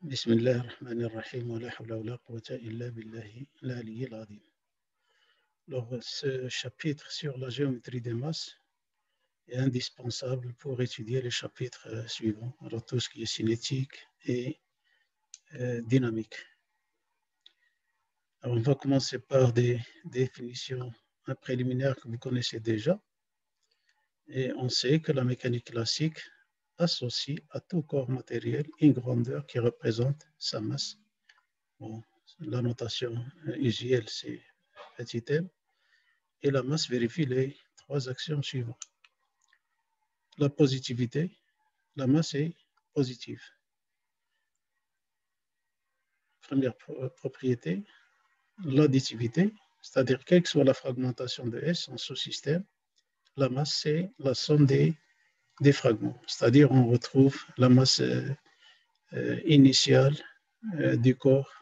بسم الله الرحمن الرحيم ولا حول ولا قوة إلا بالله العلي العظيم. Alors, ce chapitre sur la géométrie des masses est indispensable pour étudier les chapitres suivants, alors tout ce qui est cinétique et dynamique. Alors, on va commencer par des définitions préliminaires que vous connaissez déjà. Et on sait que la mécanique classique associe à tout corps matériel une grandeur qui représente sa masse. Bon, la notation usuelle, c'est petit m. Et la masse vérifie les trois actions suivantes. La positivité, la masse est positive. Première propriété, l'additivité, c'est-à-dire quelle que soit la fragmentation de S en sous-système, la masse c'est la somme des fragments, c'est-à-dire on retrouve la masse initiale du corps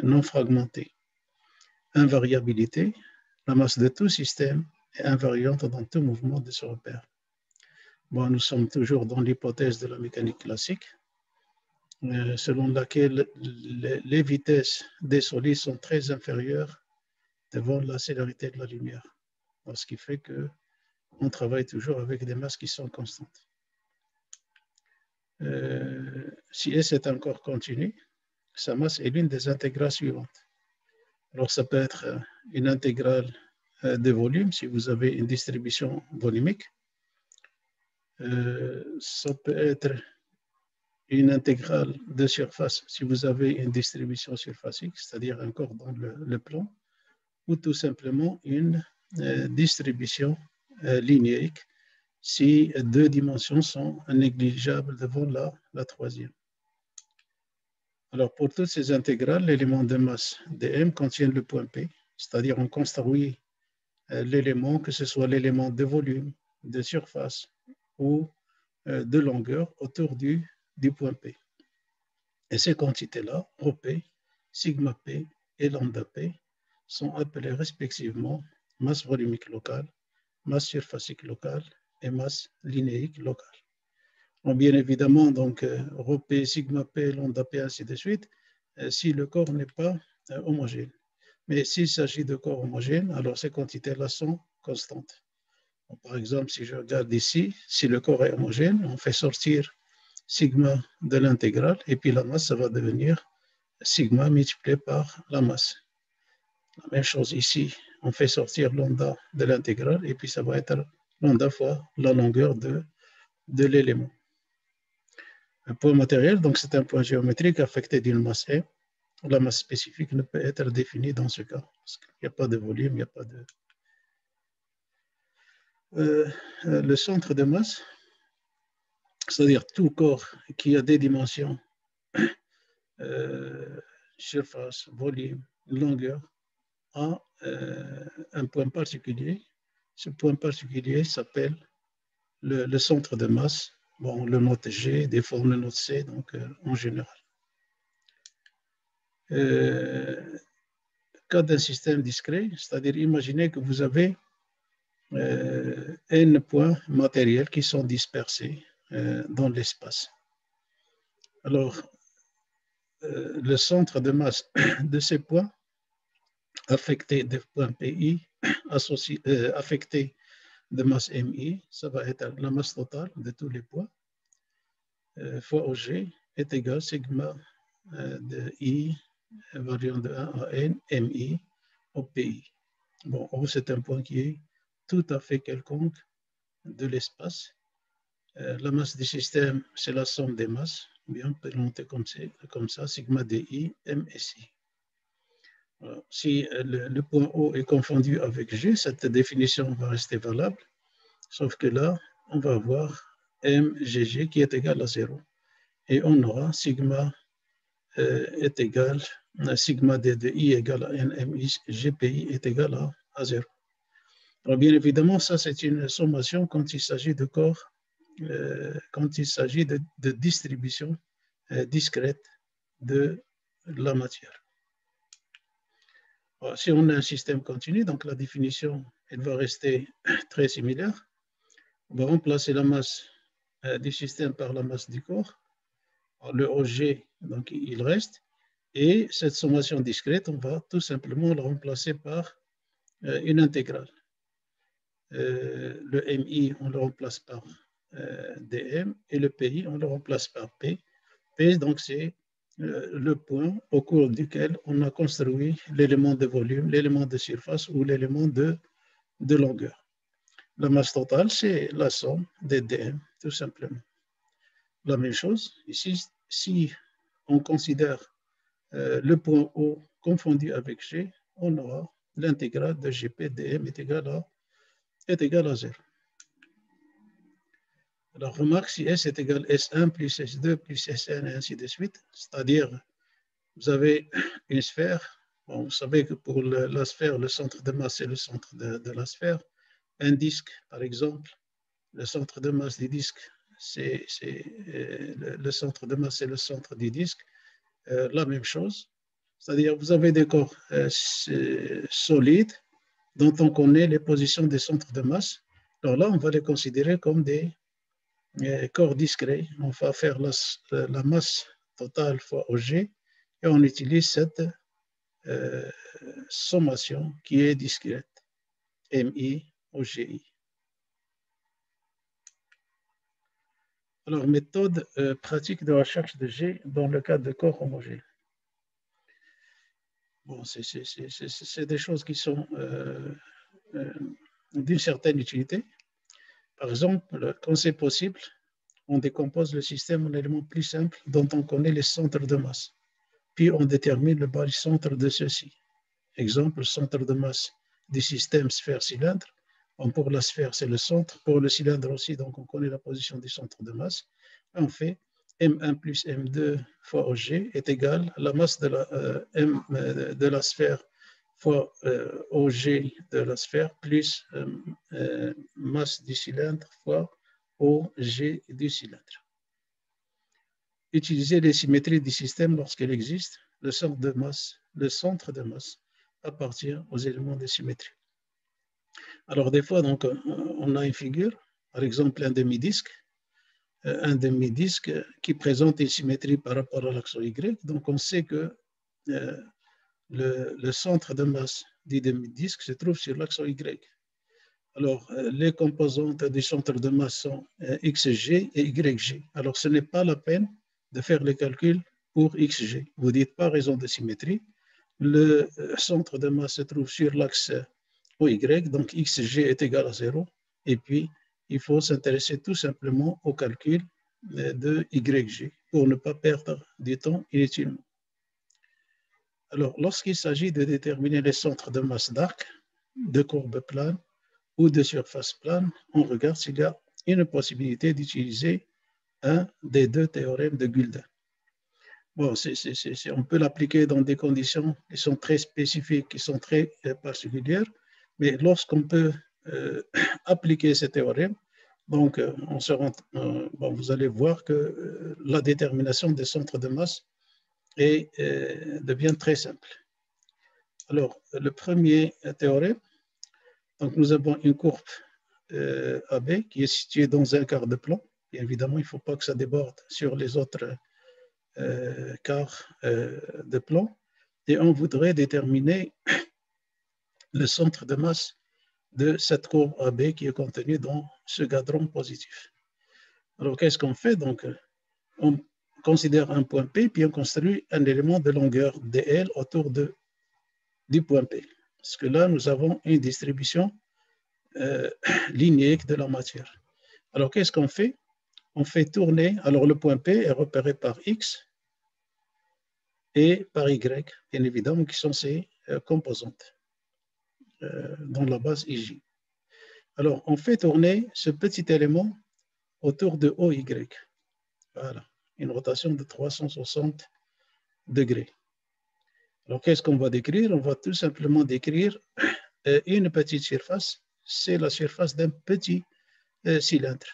non fragmenté. Invariabilité, la masse de tout système est invariante dans tout mouvement de ce repère. Bon, nous sommes toujours dans l'hypothèse de la mécanique classique, selon laquelle les vitesses des solides sont très inférieures devant la célérité de la lumière, ce qui fait qu'on travaille toujours avec des masses qui sont constantes. Si S est un corps continu, sa masse est l'une des intégrales suivantes. Alors, ça peut être une intégrale de volume, si vous avez une distribution volumique. Ça peut être une intégrale de surface, si vous avez une distribution surfacique, c'est-à-dire un corps dans le plan, ou tout simplement une distribution linéaire, si deux dimensions sont négligeables devant la troisième. Alors, pour toutes ces intégrales, l'élément de masse dm contient le point P, c'est-à-dire on construit l'élément, que ce soit l'élément de volume, de surface ou de longueur autour du point P. Et ces quantités-là, ρP, sigma P et lambda P, sont appelées respectivement masse volumique locale, masse surfacique locale et masse linéique locale. Donc, bien évidemment, donc, ρP, sigma P, lambda P, ainsi de suite, si le corps n'est pas homogène. Mais s'il s'agit de corps homogènes, alors ces quantités-là sont constantes. Donc, par exemple, si je regarde ici, si le corps est homogène, on fait sortir sigma de l'intégrale, et puis la masse, ça va devenir sigma multiplié par la masse. La même chose ici, on fait sortir lambda de l'intégrale, et puis ça va être lambda fois la longueur de l'élément. Un point matériel, donc c'est un point géométrique affecté d'une masse M. La masse spécifique ne peut être définie dans ce cas, parce qu'il n'y a pas de volume, il n'y a pas de... le centre de masse, c'est-à-dire tout corps qui a des dimensions, surface, volume, longueur, a un point particulier. Ce point particulier s'appelle le centre de masse. Bon, on le note G, des fois on le note C, donc en général. Cas d'un système discret, c'est-à-dire imaginez que vous avez n points matériels qui sont dispersés dans l'espace. Alors, le centre de masse de ces points affectés de points PI, affectés de masse MI, ça va être la masse totale de tous les points, fois OG est égal à sigma de I variant de 1 à N, MI au PI. Bon, O, c'est un point qui est tout à fait quelconque de l'espace. La masse du système, c'est la somme des masses. Bien, on peut le noter comme ça, sigma DI, MSI. Alors, si le point O est confondu avec G, cette définition va rester valable, sauf que là, on va avoir MGG qui est égal à 0. Et on aura sigma est égal à sigma D de I égale à NMI, GPI est égal à 0. Alors, bien évidemment, ça, c'est une sommation quand il s'agit de corps, quand il s'agit de distribution discrète de la matière. Alors, si on a un système continu, donc la définition, elle va rester très similaire. On va remplacer la masse du système par la masse du corps. le OG, donc il reste. Et cette sommation discrète, on va tout simplement la remplacer par une intégrale. Le MI, on le remplace par DM et le PI, on le remplace par P. P, donc, c'est le point au cours duquel on a construit l'élément de volume, l'élément de surface ou l'élément de longueur. La masse totale, c'est la somme des DM, tout simplement. La même chose, ici, si on considère le point O confondu avec G, on aura l'intégrale de GP dm est égale à 0. Alors, remarque, si S est égal à S1 plus S2 plus Sn et ainsi de suite, c'est-à-dire, vous avez une sphère. Bon, vous savez que pour la sphère, le centre de masse est le centre de la sphère. Un disque, par exemple, le centre de masse du disque, c'est le centre de masse, c'est le centre du disque. La même chose. C'est-à-dire, vous avez des corps solides dont on connaît les positions des centres de masse. Alors là, on va les considérer comme des corps discrets. On va faire la masse totale fois OG et on utilise cette sommation qui est discrète, MI OGI. Alors, méthode pratique de recherche de G dans le cas de corps homogènes. Bon, c'est des choses qui sont d'une certaine utilité. Par exemple, quand c'est possible, on décompose le système en éléments plus simples dont on connaît les centres de masse. Puis on détermine le barycentre de ceux-ci. Exemple, le centre de masse du système sphère-cylindre. Bon, pour la sphère, c'est le centre. Pour le cylindre aussi, donc on connaît la position du centre de masse. On fait M1 plus M2 fois OG est égal à la masse de la sphère fois OG de la sphère plus masse du cylindre fois OG du cylindre. Utiliser les symétries du système lorsqu'elle existe, le centre de masse appartient aux éléments de symétrie. Alors des fois, donc, on a une figure, par exemple un demi-disque qui présente une symétrie par rapport à l'axe Y. Donc on sait que le centre de masse du demi-disque se trouve sur l'axe Y. Alors, les composantes du centre de masse sont XG et YG. Alors, ce n'est pas la peine de faire les calculs pour XG. Vous dites par raison de symétrie, le centre de masse se trouve sur l'axe OY, donc XG est égal à 0. Et puis, il faut s'intéresser tout simplement au calcul de YG pour ne pas perdre du temps inutilement. Alors, lorsqu'il s'agit de déterminer les centres de masse d'arc, de courbe plane ou de surface plane, on regarde s'il y a une possibilité d'utiliser un des deux théorèmes de Gülden. Bon, on peut l'appliquer dans des conditions qui sont très spécifiques, qui sont très particulières, mais lorsqu'on peut appliquer ces théorèmes, donc vous allez voir que la détermination des centres de masse devient très simple. Alors, le premier théorème, donc nous avons une courbe AB qui est située dans un quart de plan. Et évidemment, il ne faut pas que ça déborde sur les autres quarts de plan. Et on voudrait déterminer le centre de masse de cette courbe AB qui est contenue dans ce cadran positif. Alors, qu'est-ce qu'on fait? Donc, on considère un point P, puis on construit un élément de longueur dl autour du point P. Parce que là, nous avons une distribution linéique de la matière. Alors, qu'est-ce qu'on fait? On fait tourner, alors le point P est repéré par X et par Y, bien évidemment, qui sont ces composantes dans la base IJ. Alors, on fait tourner ce petit élément autour de OY. Voilà, une rotation de 360 degrés. Alors, qu'est-ce qu'on va décrire? On va tout simplement décrire une petite surface. C'est la surface d'un petit cylindre.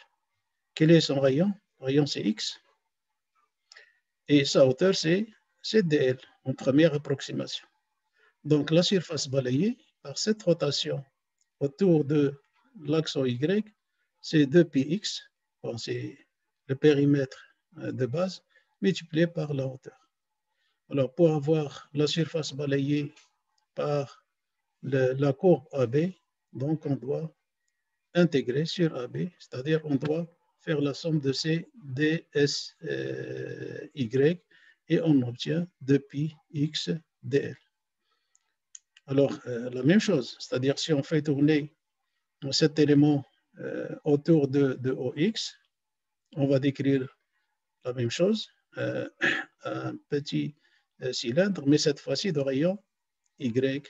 Quel est son rayon? Le rayon, c'est X. Et sa hauteur, c'est dl, en première approximation. Donc, la surface balayée par cette rotation autour de l'axe Y, c'est 2πx. Bon, c'est le périmètre de base. multiplié par la hauteur. Alors, pour avoir la surface balayée par la courbe AB, donc on doit intégrer sur AB, c'est-à-dire on doit faire la somme de ces dsy et on obtient 2pi x dl. Alors, la même chose, c'est-à-dire si on fait tourner cet élément autour de OX, on va décrire la même chose, un petit cylindre, mais cette fois-ci de rayon Y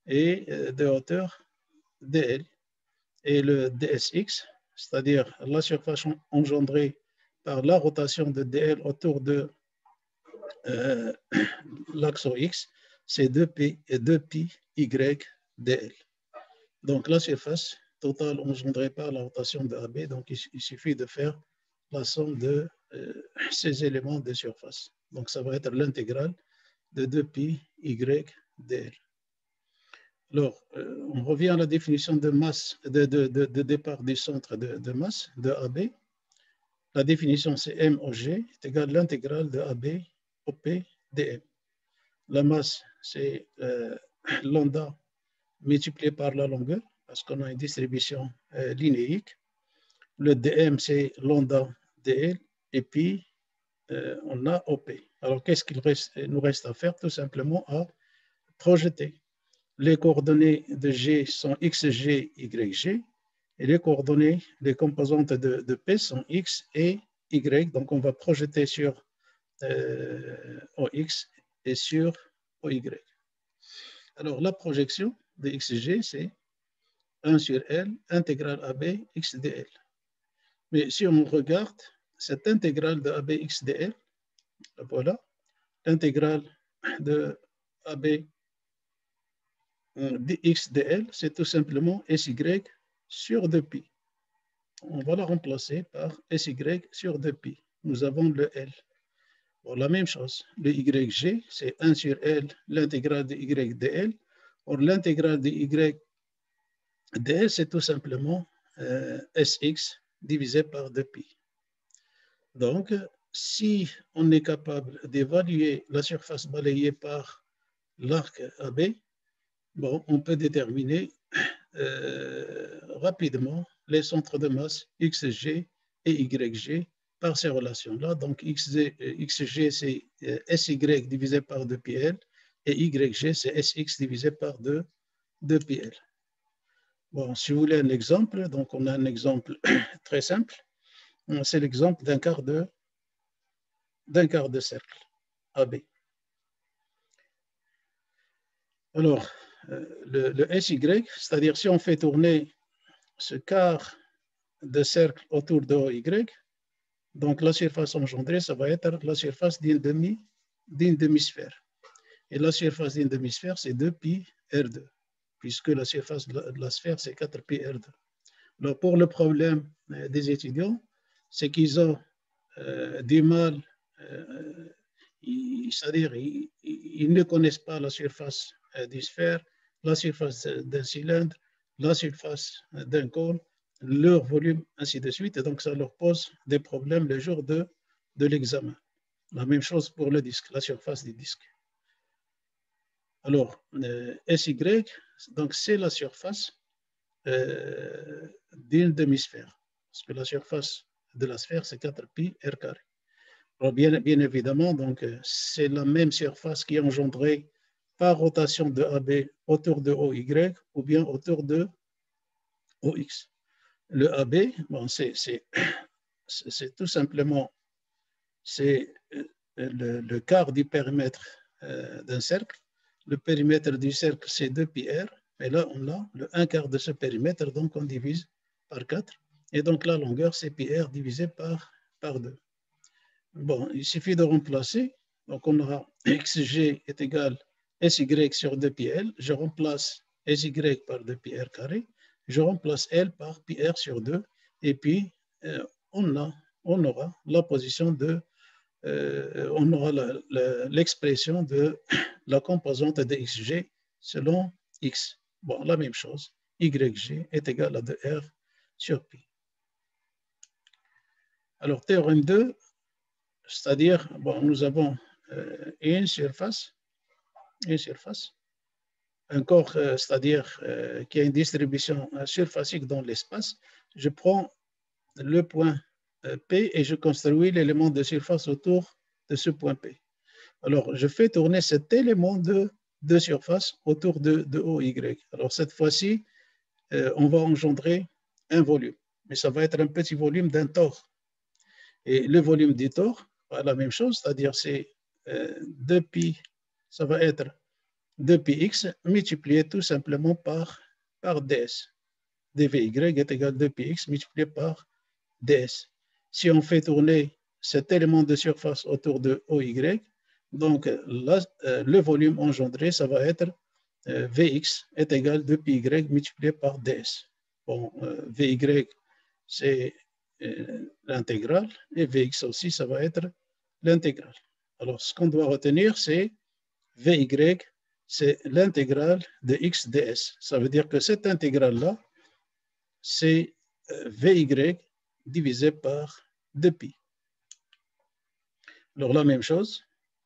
et de hauteur dl. Et le dsx, c'est-à-dire la surface engendrée par la rotation de dl autour de l'axe OX, c'est 2pi y dl. Donc la surface totale engendrée par la rotation de AB, donc il suffit de faire la somme de ces éléments de surface. Donc ça va être l'intégrale de 2pi y dl. Alors, on revient à la définition de masse, de départ du centre de masse de AB. La définition, c'est M au G est égal à l'intégrale de AB au P dm. La masse, c'est lambda multiplié par la longueur, parce qu'on a une distribution linéique. Le dm, c'est lambda dl, et puis on a OP. Alors, qu'est-ce qu'il nous reste à faire? Tout simplement à projeter. Les coordonnées de G sont XG, YG, et les coordonnées, les composantes de P sont X et Y. Donc, on va projeter sur OX et sur OY. Alors, la projection de XG, c'est 1 sur L, intégrale AB, XDL. Mais si on regarde cette intégrale de AB, XDL, voilà, l'intégrale de AB dx dl, c'est tout simplement sy sur 2pi. On va la remplacer par sy sur 2pi. Nous avons le L. Bon, la même chose, le YG, c'est 1 sur L, l'intégrale de Y dl. Or, l'intégrale de Y dl, c'est tout simplement Sx divisé par 2pi. Donc, si on est capable d'évaluer la surface balayée par l'arc AB, bon, on peut déterminer rapidement les centres de masse XG et YG par ces relations-là. Donc, XG, c'est SY divisé par 2πL et YG, c'est SX divisé par 2πL. Bon, si vous voulez un exemple, donc on a un exemple très simple. C'est l'exemple d'un quart de cercle AB. Alors, le SY, c'est-à-dire si on fait tourner ce quart de cercle autour de OY, donc la surface engendrée, ça va être la surface d'une demi-sphère. Et la surface d'une demi-sphère, c'est 2pi R2, puisque la surface de la sphère, c'est 4pi R2. Alors, pour le problème des étudiants, c'est qu'ils ont du mal, c'est-à-dire ils ne connaissent pas la surface d'une sphère, la surface d'un cylindre, la surface d'un cône, leur volume, ainsi de suite. Et donc, ça leur pose des problèmes le jour de l'examen. La même chose pour le disque, la surface du disque. Alors, SY, donc c'est la surface d'une demi-sphère. Parce que la surface de la sphère, c'est 4pi r carré. Alors, bien évidemment, donc, c'est la même surface qui est engendrée par rotation de AB autour de OY ou bien autour de OX. Le AB, bon, c'est tout simplement le quart du périmètre d'un cercle. Le périmètre du cercle, c'est 2πr. Et là, on a le 1/4 de ce périmètre, donc on divise par 4. Et donc la longueur, c'est πr divisé par 2. Bon, il suffit de remplacer. Donc on aura xg est égal à sy sur 2πl. Je remplace sy par 2πr carré. Je remplace L par πr sur 2. Et puis, on aura la position de on aura l'expression de la composante de xg selon x. Bon, la même chose, yg est égal à 2r sur pi. Alors, théorème 2, c'est-à-dire, bon, nous avons une surface, un corps, c'est-à-dire qui a une distribution surfacique dans l'espace. Je prends le point P et je construis l'élément de surface autour de ce point P. Alors, je fais tourner cet élément de surface autour de OY. Alors, cette fois-ci, on va engendrer un volume, mais ça va être un petit volume d'un tore. Et le volume du tore, la même chose, c'est-à-dire c'est 2pi, ça va être 2πx multiplié tout simplement par ds. dvy est égal à 2πx multiplié par ds. Si on fait tourner cet élément de surface autour de OY, donc là, le volume engendré, ça va être Vx est égal à 2πy multiplié par ds. Bon, Vy, c'est l'intégrale, et Vx aussi, ça va être l'intégrale. Alors, ce qu'on doit retenir, c'est Vy, c'est l'intégrale de x ds. Ça veut dire que cette intégrale-là, c'est Vy divisé par 2pi. Alors, la même chose,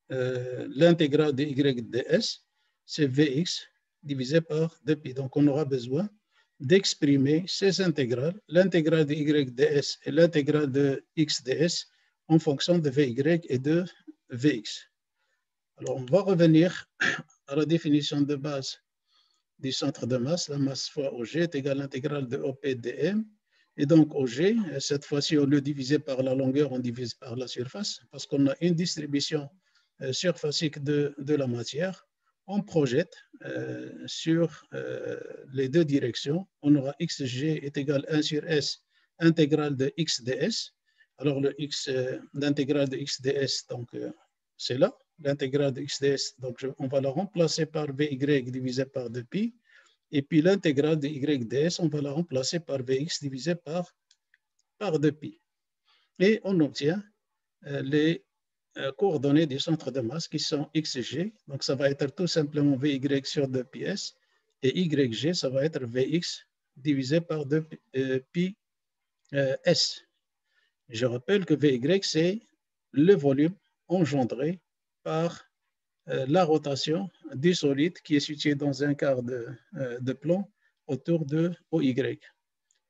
l'intégrale de y ds, c'est Vx divisé par 2pi. Donc, on aura besoin d'exprimer ces intégrales, l'intégrale de y ds et l'intégrale de x ds en fonction de Vy et de Vx. Alors, on va revenir à la définition de base du centre de masse. La masse fois OG est égale à l'intégrale de OP dm. Et donc, OG, cette fois-ci, au lieu de diviser par la longueur, on divise par la surface, parce qu'on a une distribution surfacique de la matière. On projette sur les deux directions. On aura xg est égal à 1 sur s, intégrale de x ds. Alors, l'intégrale de x ds, donc, c'est là, l'intégrale de x ds. Donc, on va la remplacer par Vy divisé par 2pi. Et puis l'intégrale de y ds, on va la remplacer par Vx divisé par 2pi. Et on obtient les coordonnées du centre de masse qui sont xg. Donc ça va être tout simplement Vy sur 2πs. Et yg, ça va être Vx divisé par 2pi s. Je rappelle que Vy, c'est le volume engendré par la rotation du solide qui est situé dans un quart de plan autour de OY.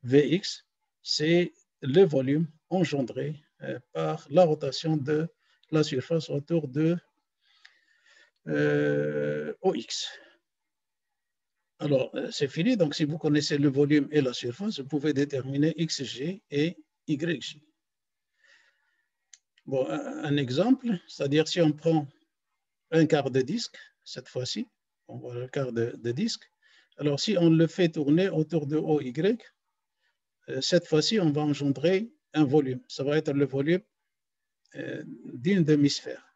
Vx, c'est le volume engendré par la rotation de la surface autour de OX. Alors, c'est fini. Donc, si vous connaissez le volume et la surface, vous pouvez déterminer xg et yg. Bon, un exemple, c'est-à-dire si on prend un quart de disque, cette fois-ci, on voit le quart de disque. Alors, si on le fait tourner autour de OY, cette fois-ci, on va engendrer un volume. Ça va être le volume d'une demi-sphère.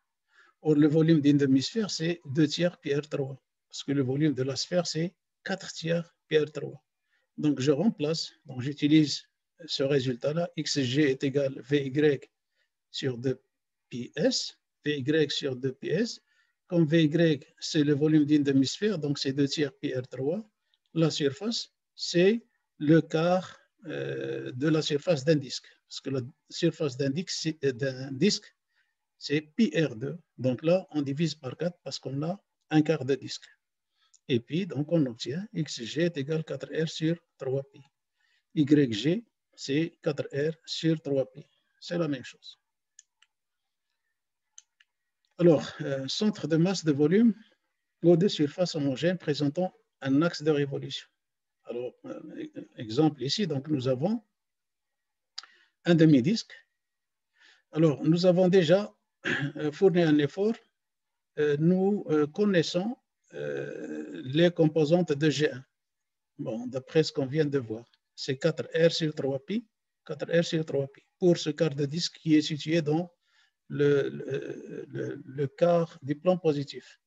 Or, le volume d'une demi-sphère, c'est 2 tiers pi r3. Parce que le volume de la sphère, c'est 4 tiers pi r3. Donc, je remplace, donc j'utilise ce résultat-là. Xg est égal à Vy sur 2πs, Vy sur 2πs. Comme Vy, c'est le volume d'une demi-sphère, donc c'est 2 tiers pi r3. La surface, c'est le quart de la surface d'un disque. Parce que la surface d'un disque, c'est pi r2. Donc là, on divise par 4 parce qu'on a un quart de disque. Et puis, donc, on obtient xg est égal à 4r sur 3pi. Yg, c'est 4r sur 3pi. C'est la même chose. Alors, centre de masse de volume ou de surface homogène présentant un axe de révolution. Alors, exemple ici, donc nous avons un demi-disque. Alors, nous avons déjà fourni un effort. Nous connaissons les composantes de G1. Bon, d'après ce qu'on vient de voir, c'est 4R sur 3pi, 4R sur 3pi, pour ce quart de disque qui est situé dans le quart du plan positif.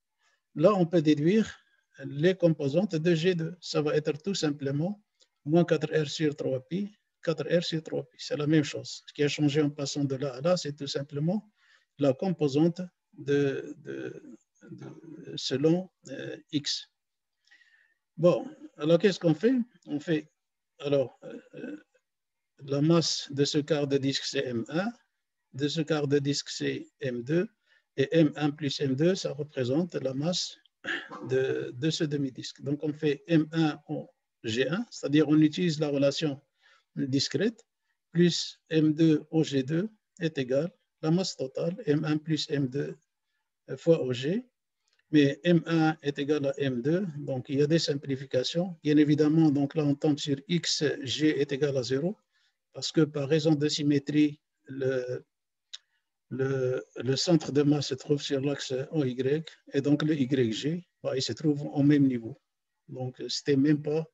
Là, on peut déduire les composantes de G2. Ça va être tout simplement moins 4R sur 3pi, 4R sur 3pi. C'est la même chose. Ce qui a changé en passant de là à là, c'est tout simplement la composante selon X. Bon, alors qu'est-ce qu'on fait? On fait, alors, la masse de ce quart de disque, c'est M1. de ce quart de disque, c'est M2. Et M1 plus M2, ça représente la masse de ce demi-disque. Donc, on fait M1 en G1, c'est-à-dire on utilise la relation discrète, plus M2 au G2 est égal la masse totale, M1 plus M2 fois OG. Mais M1 est égal à M2, donc il y a des simplifications. Bien évidemment, donc là, on tombe sur XG est égal à 0, parce que par raison de symétrie, le centre de masse se trouve sur l'axe OY, et donc le YG, bah, il se trouve au même niveau. Donc, ce n'était même pas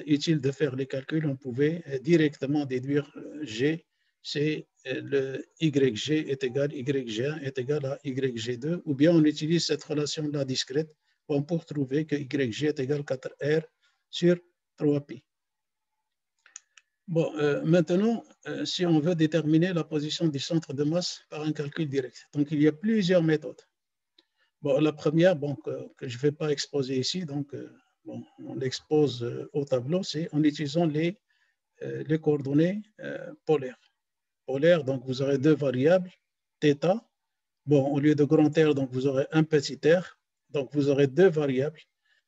utile de faire les calculs, on pouvait directement déduire G, c'est le YG est égal, YG1 est égal à YG2, ou bien on utilise cette relation-là discrète pour trouver que YG est égal à 4R sur 3pi. Bon, maintenant, si on veut déterminer la position du centre de masse par un calcul direct, donc il y a plusieurs méthodes. Bon, la première, bon, que je ne vais pas exposer ici, donc bon, on l'expose au tableau, c'est en utilisant les coordonnées polaires. Polaires, donc vous aurez deux variables, θ. Bon, au lieu de grand R, donc vous aurez un petit r, donc vous aurez deux variables.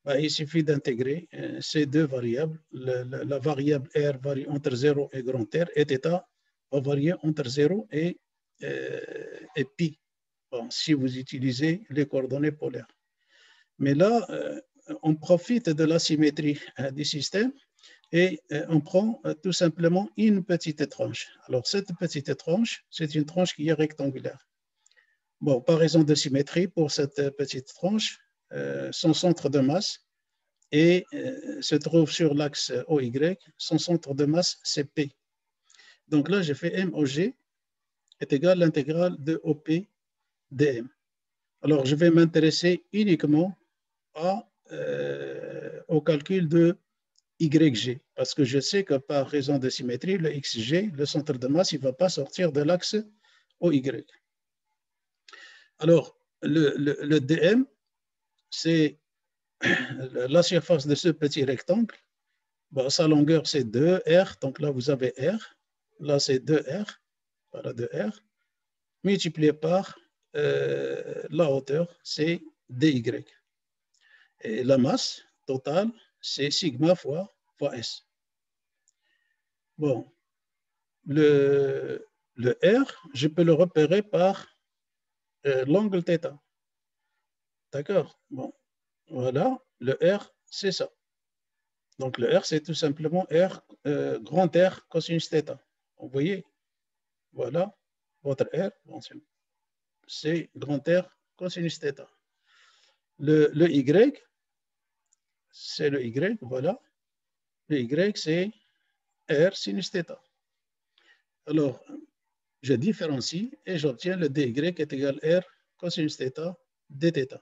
Ben, il suffit d'intégrer ces deux variables. La variable R varie entre 0 et grand R, et θ va varier entre 0 et pi, bon, si vous utilisez les coordonnées polaires. Mais là, on profite de la symétrie du système et on prend tout simplement une petite tranche. Alors, cette petite tranche, c'est une tranche qui est rectangulaire. Bon, par raison de symétrie, pour cette petite tranche, son centre de masse se trouve sur l'axe OY, son centre de masse, c'est P. Donc là, j'ai fait MOG est égal à l'intégrale de OP dm. Alors, je vais m'intéresser uniquement au calcul de YG, parce que je sais que par raison de symétrie, le XG, le centre de masse, il ne va pas sortir de l'axe OY. Alors, le dm, c'est la surface de ce petit rectangle. Bon, sa longueur, c'est 2R, donc là, vous avez R. Là, c'est 2R, voilà 2R, multiplié par la hauteur, c'est dy. Et la masse totale, c'est sigma fois S. Bon, le R, je peux le repérer par l'angle θ. D'accord? Bon, voilà, le R, c'est ça. Donc, le R, c'est tout simplement R, grand R cosinus θ. Vous voyez? Voilà, votre R, c'est grand R cosinus θ. Le Y, c'est le Y, voilà. Le Y, c'est R sinus θ. Alors, je différencie et j'obtiens le dy est égal à R cosinus θ dθ.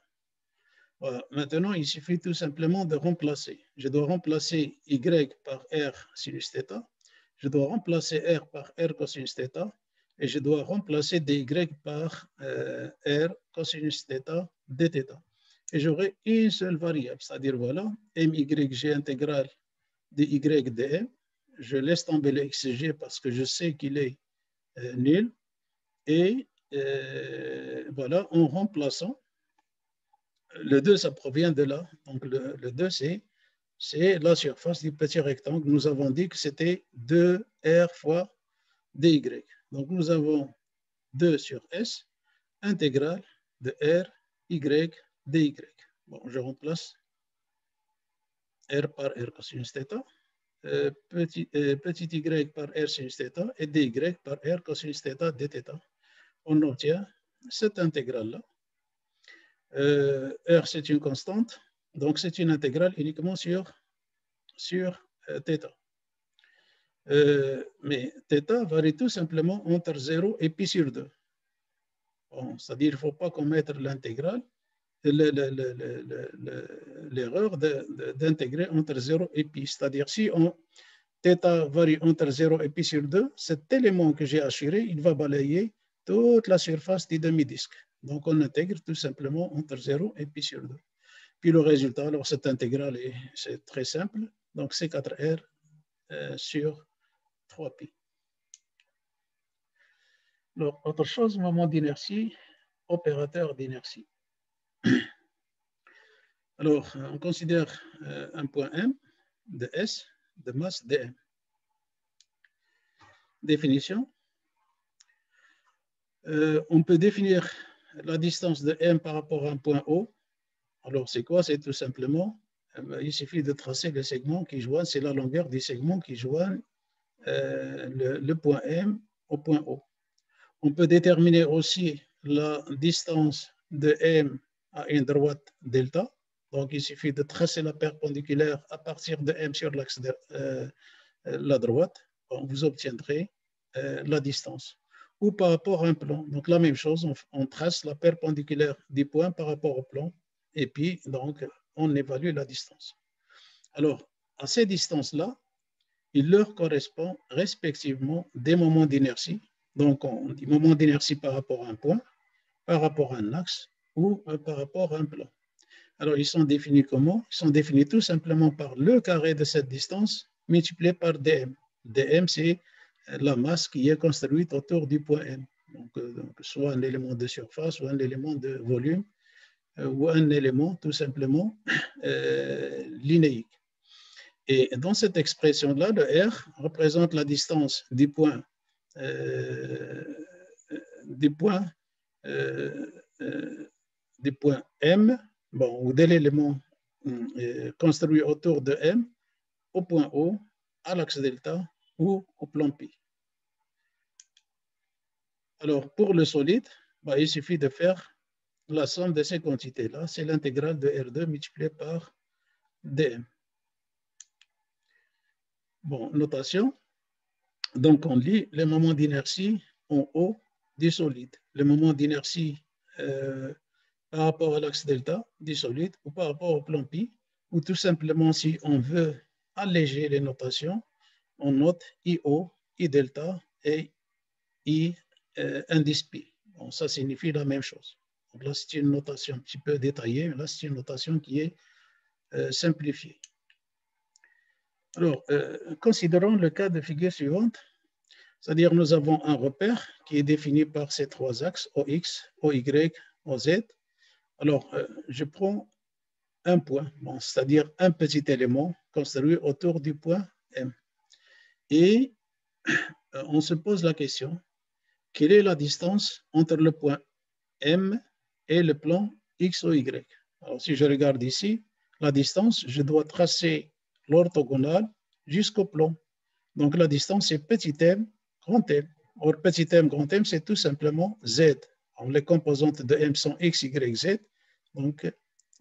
Voilà. Maintenant, il suffit tout simplement de remplacer. Je dois remplacer Y par R sinus θ. Je dois remplacer R par R cosinus θ. Et je dois remplacer dy par R cosinus θ dθ. Et j'aurai une seule variable, c'est-à-dire voilà, MYG intégrale de Y dm. Je laisse tomber le XG parce que je sais qu'il est nul. Et voilà, en remplaçant, le 2, ça provient de là. Donc, le 2, c'est la surface du petit rectangle. Nous avons dit que c'était 2R fois dy. Donc, nous avons 2 sur S, intégrale de R, Y, dy. Bon, je remplace R par R cosinus θ, petit y par R sinus θ et dy par R cosinus θ dθ. On obtient cette intégrale-là. R, c'est une constante, donc c'est une intégrale uniquement sur θ. Mais θ varie tout simplement entre 0 et pi sur 2. Bon, c'est-à-dire qu'il ne faut pas commettre l'intégrale, l'erreur d'intégrer entre 0 et pi. C'est-à-dire si θ varie entre 0 et pi sur 2, cet élément que j'ai assuré, il va balayer toute la surface du demi-disque. Donc, on intègre tout simplement entre 0 et pi sur 2. Puis le résultat, alors cette intégrale, c'est très simple. Donc, c'est 4R sur 3pi. Alors, autre chose, moment d'inertie, opérateur d'inertie. Alors, on considère un point M de S de masse dm. Définition. On peut définir la distance de M par rapport à un point O. Alors, c'est quoi? C'est tout simplement, il suffit de tracer le segment qui joignent, c'est la longueur des segments qui joignent le point M au point O. On peut déterminer aussi la distance de M à une droite delta. Donc, il suffit de tracer la perpendiculaire à partir de M sur l'axe de la droite. Bon, vous obtiendrez la distance. Ou par rapport à un plan. Donc, la même chose, on trace la perpendiculaire du point par rapport au plan. Et puis, donc, on évalue la distance. Alors, à ces distances-là, il leur correspond respectivement des moments d'inertie. Donc, on dit moment d'inertie par rapport à un point, par rapport à un axe ou par rapport à un plan. Alors, ils sont définis comment? Ils sont définis tout simplement par le carré de cette distance multiplié par dm. dm, c'est la masse qui est construite autour du point M. Donc, soit un élément de surface, ou un élément de volume, ou un élément tout simplement linéique. Et dans cette expression-là, le R représente la distance du point M, bon, ou de l'élément construit autour de M au point O, à l'axe delta ou au plan Pi. Alors, pour le solide, bah, il suffit de faire la somme de ces quantités-là. C'est l'intégrale de R2 multipliée par dm. Bon, notation. Donc, on lit le moment d'inertie en haut du solide. Le moment d'inertie par rapport à l'axe delta du solide ou par rapport au plan pi, ou tout simplement, si on veut alléger les notations, on note IO, I delta et I indice pi. Bon, ça signifie la même chose. Donc là, c'est une notation un petit peu détaillée, mais là, c'est une notation qui est simplifiée. Alors, considérons le cas de figure suivante, c'est-à-dire nous avons un repère qui est défini par ces trois axes, OX, OY, OZ. Alors, je prends un point, bon, c'est-à-dire un petit élément construit autour du point M. Et on se pose la question, quelle est la distance entre le point M et le plan X ou Y? Alors, si je regarde ici, la distance, je dois tracer l'orthogonale jusqu'au plan. Donc, la distance, c'est petit m, grand M. Or, petit m, grand M, c'est tout simplement Z. Alors, les composantes de M sont X, Y, Z. Donc,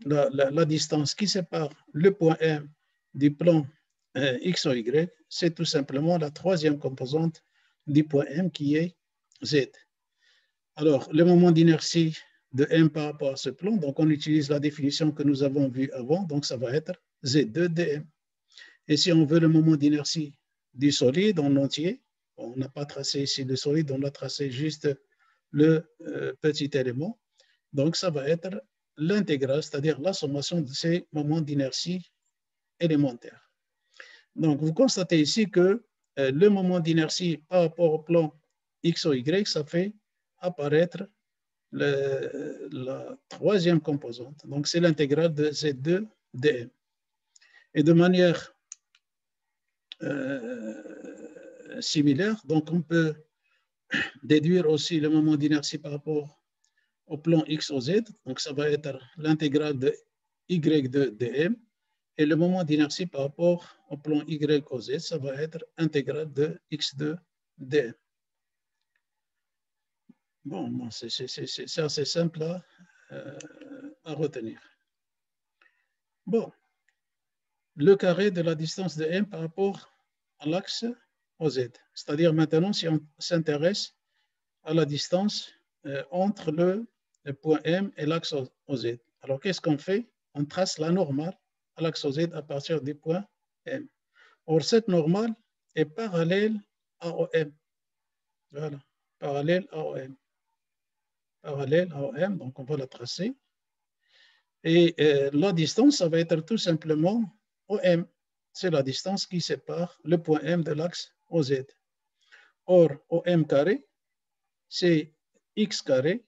la distance qui sépare le point M du plan X ou Y, c'est tout simplement la troisième composante du point M qui est Z. Alors, le moment d'inertie de M par rapport à ce plan, donc on utilise la définition que nous avons vue avant, donc ça va être Z2 dm. Et si on veut le moment d'inertie du solide en entier, on n'a pas tracé ici le solide, on a tracé juste le petit élément, donc ça va être l'intégrale, c'est-à-dire la sommation de ces moments d'inertie élémentaires. Donc, vous constatez ici que le moment d'inertie par rapport au plan X ou Y, ça fait apparaître la troisième composante. Donc, c'est l'intégrale de Z2 dm. Et de manière similaire, donc on peut déduire aussi le moment d'inertie par rapport au plan X ou Z. Donc, ça va être l'intégrale de Y2 dm. Et le moment d'inertie par rapport au plan Y ou Z, ça va être intégrale de X2 dm. Bon, c'est assez simple à retenir. Bon, le carré de la distance de M par rapport à l'axe OZ. C'est-à-dire maintenant, si on s'intéresse à la distance entre le point M et l'axe OZ. Alors, qu'est-ce qu'on fait? On trace la normale à l'axe OZ à partir du point M. Or, cette normale est parallèle à OM. Voilà, parallèle à OM. Parallèle à OM, donc on va la tracer. Et la distance, ça va être tout simplement OM. C'est la distance qui sépare le point M de l'axe OZ. Or, OM carré, c'est x carré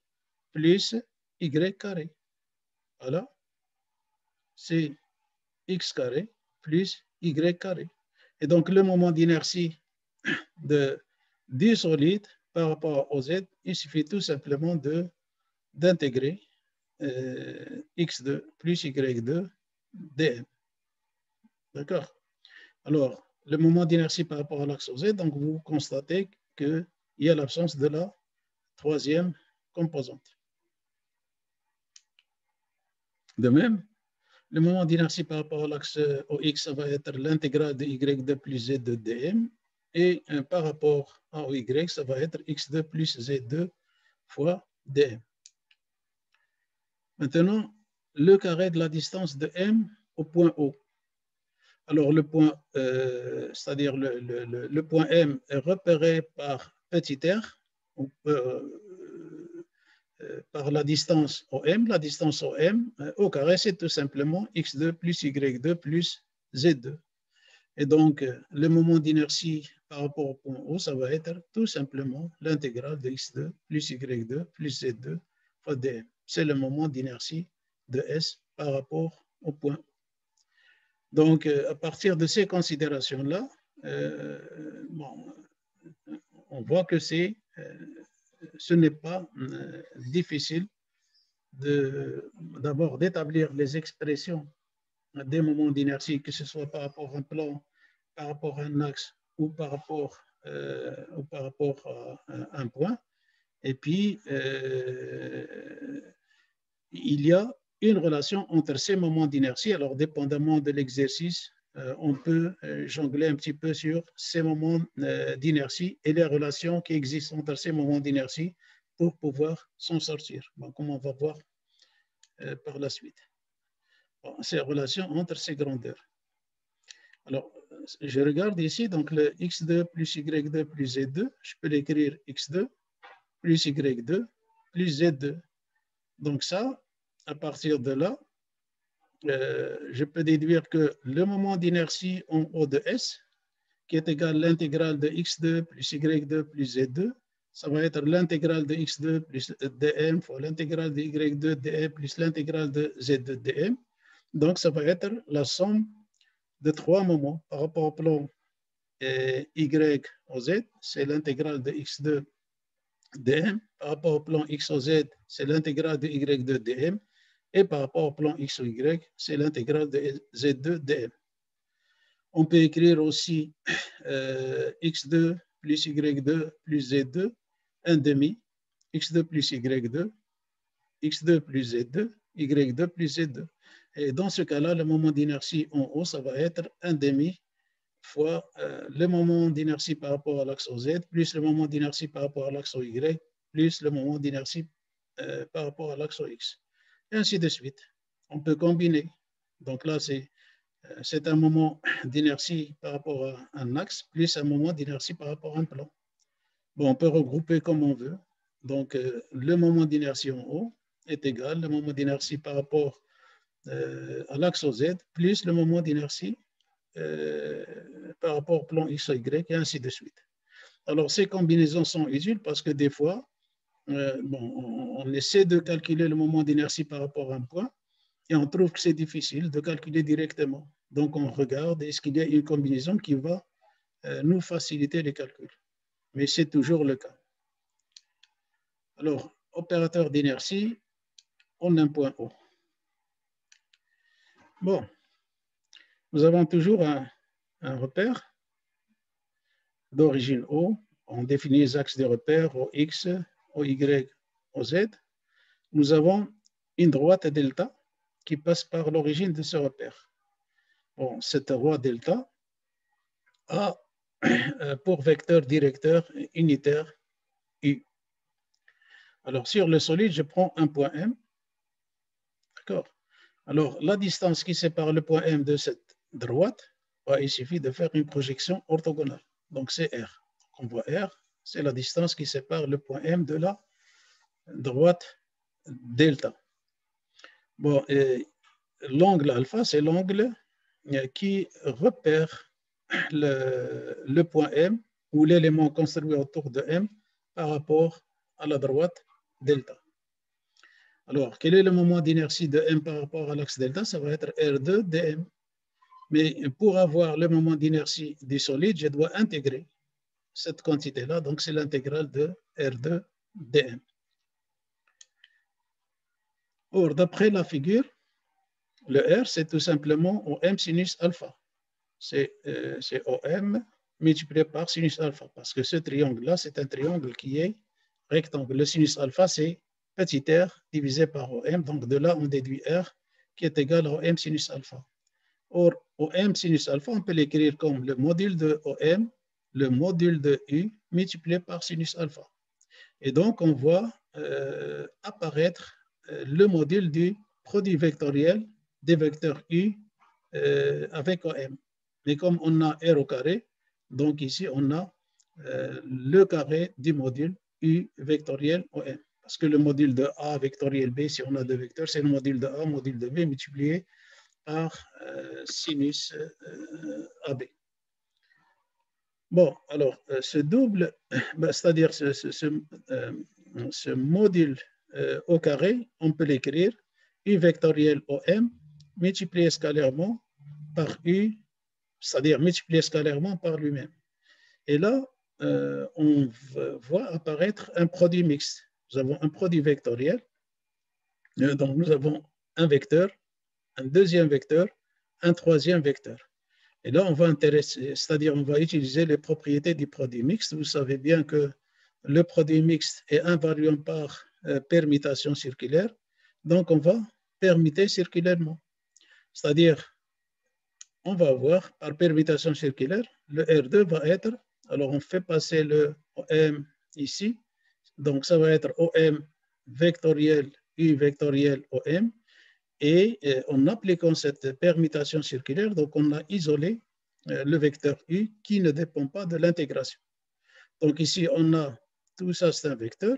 plus y carré. Voilà. C'est x carré plus y carré. Et donc, le moment d'inertie du solide par rapport au z, il suffit tout simplement d'intégrer x2 plus y2 dm. D'accord? Alors, le moment d'inertie par rapport à l'axe z, donc vous constatez qu'il y a l'absence de la troisième composante. De même, le moment d'inertie par rapport à l'axe au x, ça va être l'intégrale de y2 plus z2 dm. Et par rapport au y, ça va être x2 plus z2 fois dm. Maintenant, le carré de la distance de m au point O. Alors, le point, c'est-à-dire le point M est repéré par petit r, par la distance OM. La distance OM au carré, c'est tout simplement x2 plus y2 plus z2. Et donc, le moment d'inertie par rapport au point O, ça va être tout simplement l'intégrale de x2 plus y2 plus z2 fois dm. C'est le moment d'inertie de S par rapport au point O. Donc, à partir de ces considérations-là, bon, on voit que ce n'est pas difficile d'abord d'établir les expressions des moments d'inertie, que ce soit par rapport à un plan, par rapport à un axe ou par rapport à un point. Et puis, il y a une relation entre ces moments d'inertie. Alors, dépendamment de l'exercice, on peut jongler un petit peu sur ces moments d'inertie et les relations qui existent entre ces moments d'inertie pour pouvoir s'en sortir. Bon, comme on va voir par la suite. Bon, ces relations entre ces grandeurs. Alors, je regarde ici, donc le x2 plus y2 plus z2, je peux l'écrire x2 plus y2 plus z2. Donc ça, à partir de là, je peux déduire que le moment d'inertie en haut de S, qui est égal à l'intégrale de x2 plus y2 plus z2, ça va être l'intégrale de x2 plus dm fois l'intégrale de y2 dm plus l'intégrale de z2 dm. Donc, ça va être la somme de trois moments par rapport au plan y au z, c'est l'intégrale de x2 dm. Par rapport au plan x au z, c'est l'intégrale de y2 dm. Et par rapport au plan x ou y, c'est l'intégrale de z2 dm. On peut écrire aussi x2 plus y2 plus z2, 1 demi, x2 plus y2, x2 plus z2, y2 plus z2. Et dans ce cas-là, le moment d'inertie en haut, ça va être 1 demi fois le moment d'inertie par rapport à l'axe au z, plus le moment d'inertie par rapport à l'axe au y, plus le moment d'inertie par rapport à l'axe au x. Et ainsi de suite. On peut combiner. Donc là, c'est un moment d'inertie par rapport à un axe, plus un moment d'inertie par rapport à un plan. Bon, on peut regrouper comme on veut. Donc, le moment d'inertie en haut est égal au moment d'inertie par rapport à l'axe au z, plus le moment d'inertie par rapport au plan x ou y, et ainsi de suite. Alors, ces combinaisons sont utiles parce que des fois, on essaie de calculer le moment d'inertie par rapport à un point et on trouve que c'est difficile de calculer directement. Donc, on regarde est-ce qu'il y a une combinaison qui va nous faciliter les calculs. Mais c'est toujours le cas. Alors, opérateur d'inertie en un point O. Bon, nous avons toujours un repère d'origine O. On définit les axes des repères au X, au Y, au Z. Nous avons une droite delta qui passe par l'origine de ce repère. Bon, cette droite delta a pour vecteur directeur unitaire U. Alors, sur le solide, je prends un point M. D'accord. Alors, la distance qui sépare le point M de cette droite, il suffit de faire une projection orthogonale. Donc, c'est R. On voit R, c'est la distance qui sépare le point M de la droite delta. Bon, l'angle alpha, c'est l'angle qui repère le point M ou l'élément construit autour de M par rapport à la droite, delta. Alors, quel est le moment d'inertie de M par rapport à l'axe delta? Ça va être R2 dm. Mais pour avoir le moment d'inertie du solide, je dois intégrer cette quantité-là. Donc, c'est l'intégrale de R2 dm. Or, d'après la figure, le R, c'est tout simplement OM sinus alpha. C'est OM multiplié par sinus alpha. Parce que ce triangle-là, c'est un triangle qui est rectangle. Le sinus alpha, c'est petit r divisé par OM. Donc, de là, on déduit R qui est égal à OM sinus alpha. Or, OM sinus alpha, on peut l'écrire comme le module de OM, le module de U multiplié par sinus alpha. Et donc, on voit apparaître le module du produit vectoriel des vecteurs U avec OM. Mais comme on a R au carré, donc ici, on a le carré du module U vectoriel OM. Parce que le module de A vectoriel B, si on a deux vecteurs, c'est le module de A, module de B multiplié par sinus AB. Bon, alors, ce double, c'est-à-dire ce module au carré, on peut l'écrire U vectoriel OM multiplié scalairement par U, c'est-à-dire multiplié scalairement par lui-même. Et là, on voit apparaître un produit mixte. Nous avons un produit vectoriel. Donc, nous avons un vecteur, un deuxième vecteur, un troisième vecteur. Et là, on va intéresser, c'est-à-dire on va utiliser les propriétés du produit mixte. Vous savez bien que le produit mixte est invariant par permutation circulaire. Donc, on va permuter circulairement. C'est-à-dire, on va voir par permutation circulaire, le R2 va être, alors on fait passer le OM ici. Donc, ça va être OM vectoriel, U vectoriel OM. Et en appliquant cette permutation circulaire, donc on a isolé le vecteur U qui ne dépend pas de l'intégration. Donc ici, on a tout ça, c'est un vecteur,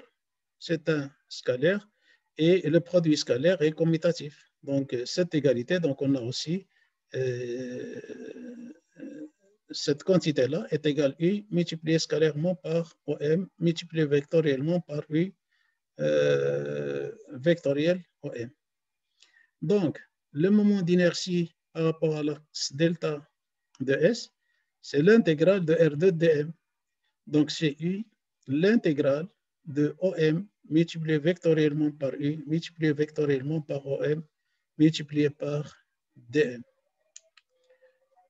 c'est un scalaire, et le produit scalaire est commutatif. Donc cette égalité, donc on a aussi cette quantité-là est égale U multiplié scalairement par OM multiplié vectoriellement par U vectoriel OM. Donc, le moment d'inertie par rapport à l'axe delta de S, c'est l'intégrale de R2 dm. Donc, c'est U, l'intégrale de OM multiplié vectoriellement par U, multiplié vectoriellement par OM, multiplié par dm.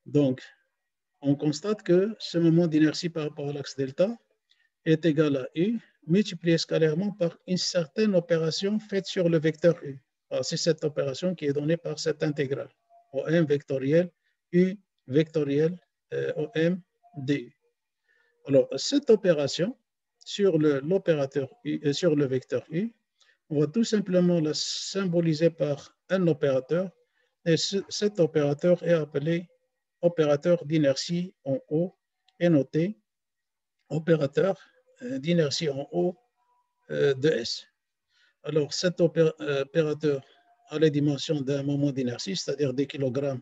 Donc, on constate que ce moment d'inertie par rapport à l'axe delta est égal à U, multiplié scalairement par une certaine opération faite sur le vecteur U. C'est cette opération qui est donnée par cette intégrale. OM vectoriel, U vectoriel, OM du. Alors, cette opération sur l'opérateur sur le vecteur U, on va tout simplement la symboliser par un opérateur. Et cet opérateur est appelé opérateur d'inertie en haut et noté opérateur d'inertie en haut de S. Alors, cet opérateur a les dimensions d'un moment d'inertie, c'est-à-dire des kilogrammes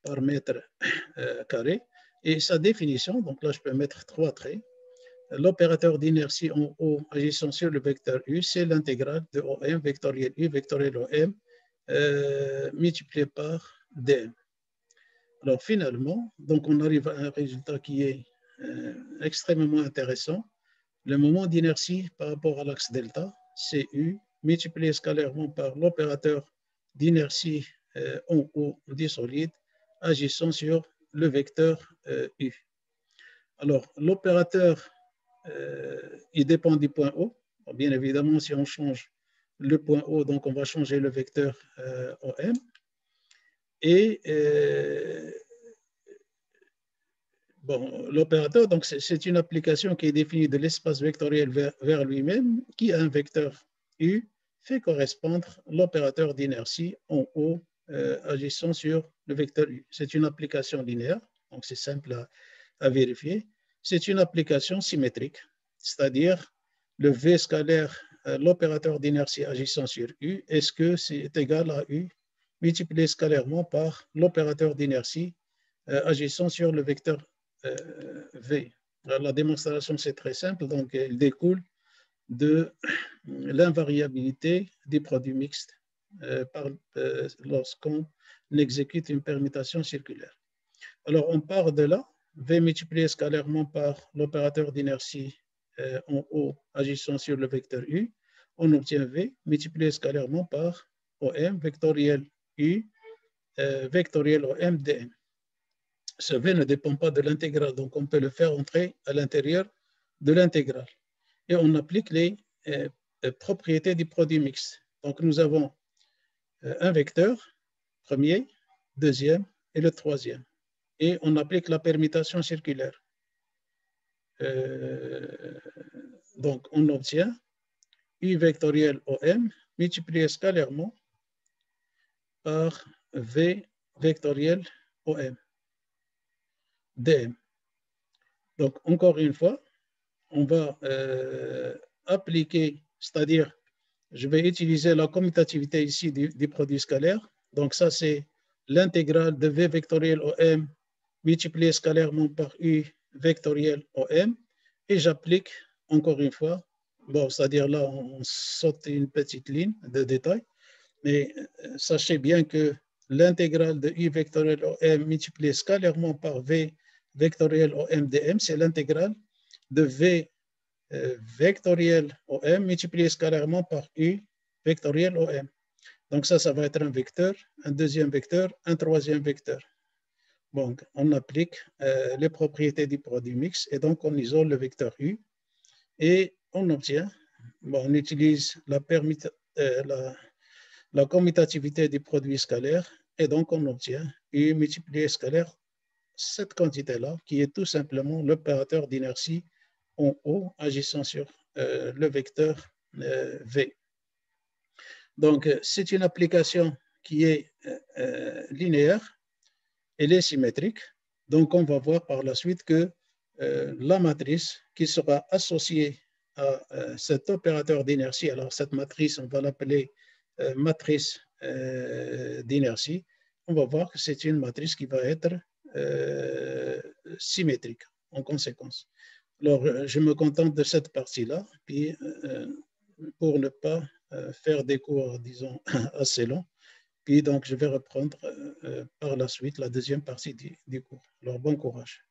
par mètre carré. Et sa définition, donc là, je peux mettre 3 traits. L'opérateur d'inertie en haut agissant sur le vecteur U, c'est l'intégrale de OM vectoriel U vectoriel OM multiplié par dm. Alors, finalement, donc on arrive à un résultat qui est extrêmement intéressant. Le moment d'inertie par rapport à l'axe delta, c'est U multiplié scalairement par l'opérateur d'inertie en haut du solide agissant sur le vecteur U. Alors, l'opérateur, il dépend du point O. Bien évidemment, si on change le point O, donc on va changer le vecteur OM. Et bon, l'opérateur, donc c'est une application qui est définie de l'espace vectoriel vers lui-même, qui a un vecteur U, fait correspondre l'opérateur d'inertie en haut agissant sur le vecteur U. C'est une application linéaire, donc c'est simple à vérifier. C'est une application symétrique, c'est-à-dire le V scalaire, l'opérateur d'inertie agissant sur U, est-ce que c'est égal à U multiplié scalairement par l'opérateur d'inertie agissant sur le vecteur V. Alors, la démonstration, c'est très simple, donc elle découle de l'invariabilité des produits mixtes lorsqu'on exécute une permutation circulaire. Alors, on part de là, V multiplié scalairement par l'opérateur d'inertie en haut agissant sur le vecteur U, on obtient V multiplié scalairement par OM vectoriel U vectoriel OM dm. Ce V ne dépend pas de l'intégrale, donc on peut le faire entrer à l'intérieur de l'intégrale. Et on applique les propriétés du produit mixte. Donc nous avons un vecteur, premier, deuxième et le troisième. Et on applique la permutation circulaire. Donc on obtient U vectoriel OM multiplié scalairement par V vectoriel OM dm. Donc encore une fois, on va appliquer, c'est-à-dire je vais utiliser la commutativité ici du produit scalaire. Donc ça c'est l'intégrale de V vectoriel OM multiplié scalairement par U vectoriel OM et j'applique encore une fois, bon, c'est-à-dire là on saute une petite ligne de détail, mais sachez bien que l'intégrale de U vectoriel OM multiplié scalairement par V vectoriel OM dm, c'est l'intégrale de V vectoriel OM multiplié scalairement par U vectoriel OM. Donc ça va être un vecteur, un deuxième vecteur, un troisième vecteur. Donc, on applique les propriétés du produit mixte et donc on isole le vecteur U et on obtient, bon, on utilise la commutativité du produit scalaire et donc on obtient U multiplié scalaire, cette quantité-là qui est tout simplement l'opérateur d'inertie en haut agissant sur le vecteur V. Donc, c'est une application qui est linéaire, elle est symétrique. Donc, on va voir par la suite que la matrice qui sera associée à cet opérateur d'inertie, alors cette matrice, on va l'appeler matrice d'inertie, on va voir que c'est une matrice qui va être symétrique en conséquence. Alors, je me contente de cette partie-là, puis pour ne pas faire des cours, disons, assez longs. Puis donc, je vais reprendre par la suite la deuxième partie du cours. Alors, bon courage.